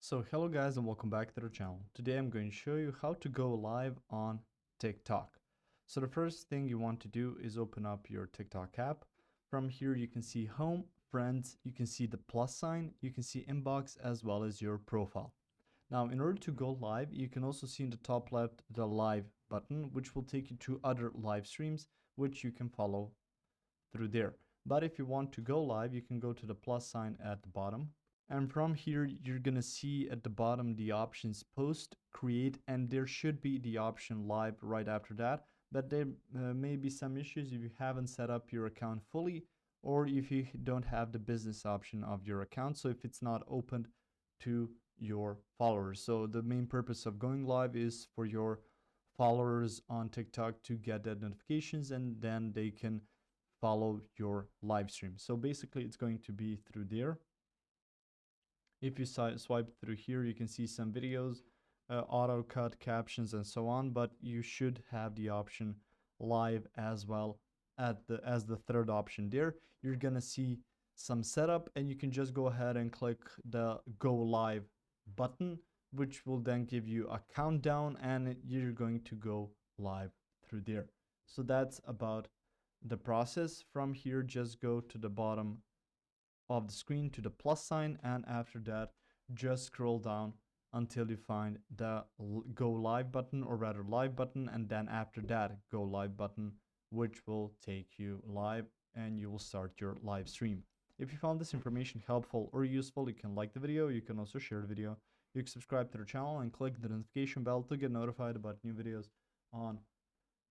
So hello guys and welcome back to the channel. Today I'm going to show you how to go live on TikTok. So the first thing you want to do is open up your TikTok app. From here you can see home, friends, you can see the plus sign, you can see inbox as well as your profile. Now in order to go live, you can also see in the top left the live button, which will take you to other live streams which you can follow through there. But if you want to go live, you can go to the plus sign at the bottom, and from here you're gonna see at the bottom the options post, create, and there should be the option live right after that. But there may be some issues if you haven't set up your account fully, or if you don't have the business option of your account, so if it's not opened to your followers. So the main purpose of going live is for your followers on TikTok to get the notifications, and then they can follow your live stream. So basically it's going to be through there. If you swipe through here, you can see some videos, auto cut, captions, and so on, but you should have the option live as well as the third option there. You're gonna see some setup, and you can just go ahead and click the go live button, which will then give you a countdown, and you're going to go live through there. So that's about the process. From here, just go to the bottom of the screen to the plus sign, and after that just scroll down until you find the go live button, or rather live button, and then after that go live button, which will take you live and you will start your live stream. If you found this information helpful or useful, you can like the video, you can also share the video, you can subscribe to the channel and click the notification bell to get notified about new videos on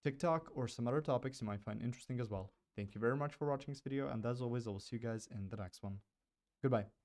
TikTok or some other topics you might find interesting as well. Thank you very much for watching this video, and as always, I will see you guys in the next one. Goodbye.